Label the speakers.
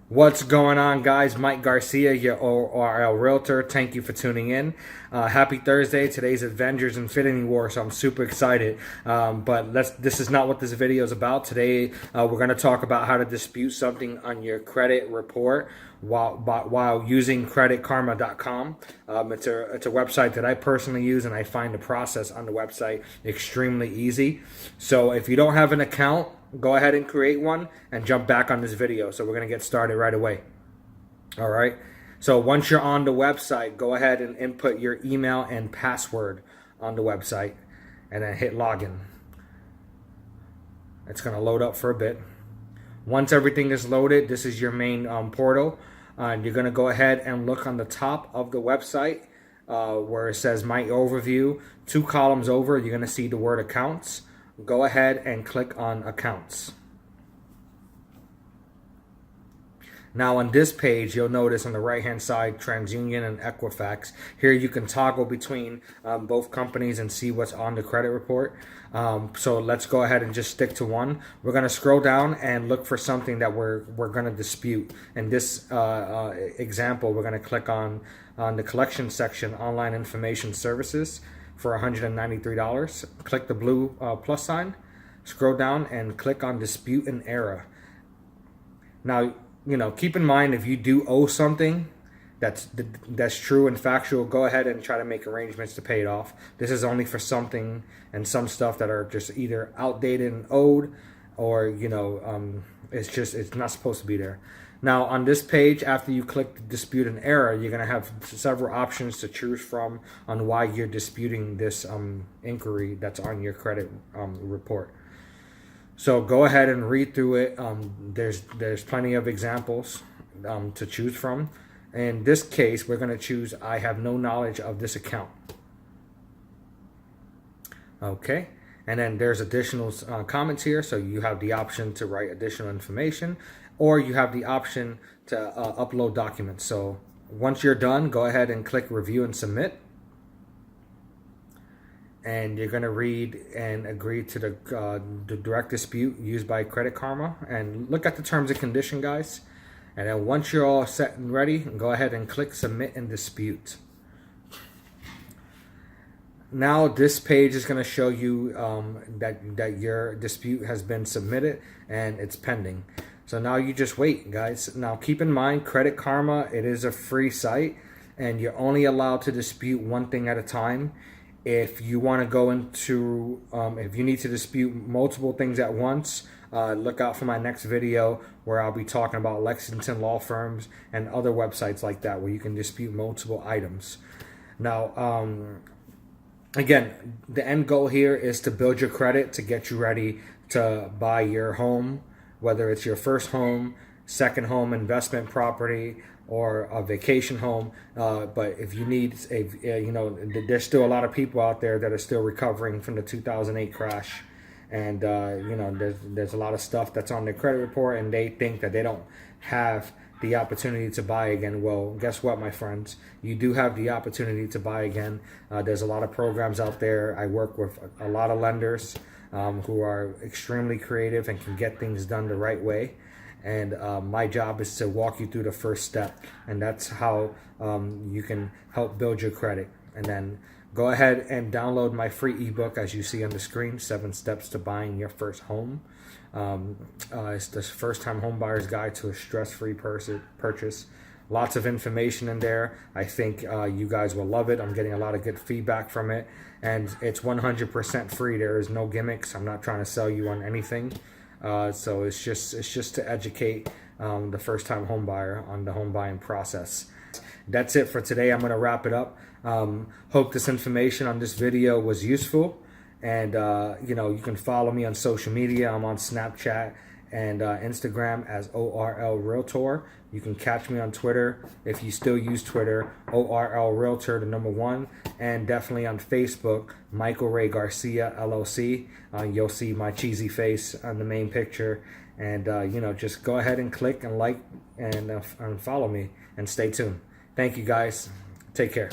Speaker 1: What's going on, guys? Mike Garcia, your ORL Realtor. Thank you for tuning in. Happy Thursday. Today's Avengers Infinity War, so I'm super excited. But this is not what this video is about. Today, we're going to talk about how to dispute something on your credit report while using creditkarma.com. It's a website that I personally use, and I find the process on the website extremely easy. So if you don't have an account, go ahead and create one and jump back on this video. So we're going to get started right away. All right. So once you're on the website, go ahead and input your email and password on the website and then hit login. It's going to load up for a bit. Once everything is loaded, this is your main portal. You're going to go ahead and look on the top of the website where it says My Overview. 2 columns over, you're going to see the word Accounts. Go ahead and click on Accounts. Now on this page, you'll notice on the right hand side, TransUnion and Equifax. Here you can toggle between both companies and see what's on the credit report. So let's go ahead and just stick to one. We're going to scroll down and look for something that we're going to dispute. In this example, we're going to click on the collection section, Online Information Services, for $193. Click the blue plus sign, scroll down and click on Dispute and Error. Now, keep in mind, if you do owe something that's true and factual, go ahead and try to make arrangements to pay it off. This is only for something and some stuff that are just either outdated and owed, or it's not supposed to be there. Now on this page, after you click Dispute and Error, you're going to have several options to choose from on why you're disputing this inquiry that's on your credit report. So go ahead and read through it. There's plenty of examples to choose from. In this case, we're going to choose I have no knowledge of this account. Okay. And then there's additional comments here. So you have the option to write additional information, or you have the option to upload documents. So once you're done, go ahead and click Review and Submit. And you're going to read and agree to the direct dispute used by Credit Karma. And look at the terms and condition, guys. And then once you're all set and ready, go ahead and click Submit and Dispute. Now this page is going to show you that your dispute has been submitted and it's pending. So now you just wait, guys. Now keep in mind, Credit Karma, it is a free site, and you're only allowed to dispute one thing at a time. If you want to go into, if you need to dispute multiple things at once, look out for my next video where I'll be talking about Lexington law firms and other websites like that where you can dispute multiple items. Now, again, the end goal here is to build your credit to get you ready to buy your home, whether it's your first home, second home, investment property, or a vacation home. But if you need there's still a lot of people out there that are still recovering from the 2008 crash. And, there's a lot of stuff that's on their credit report, and they think that they don't have the opportunity to buy again. Well, guess what, my friends? You do have the opportunity to buy again. There's a lot of programs out there. I work with a lot of lenders who are extremely creative and can get things done the right way. And my job is to walk you through the first step. And that's how you can help build your credit. And then go ahead and download my free ebook, as you see on the screen, 7 Steps to Buying Your First Home. It's the first-time home buyer's guide to a stress-free purchase. Lots of information in there. I think you guys will love it. I'm getting a lot of good feedback from it. And it's 100% free. There is no gimmicks. I'm not trying to sell you on anything. So it's just to educate the first-time home buyer on the home buying process. That's it for today. I'm going to wrap it up. Hope this information on this video was useful. And, you can follow me on social media. I'm on Snapchat and Instagram as ORL Realtor. You can catch me on Twitter, if you still use Twitter, ORL Realtor, the #1. And definitely on Facebook, Michael Ray Garcia, LLC. You'll see my cheesy face on the main picture. And, just go ahead and click and like and follow me and stay tuned. Thank you, guys. Take care.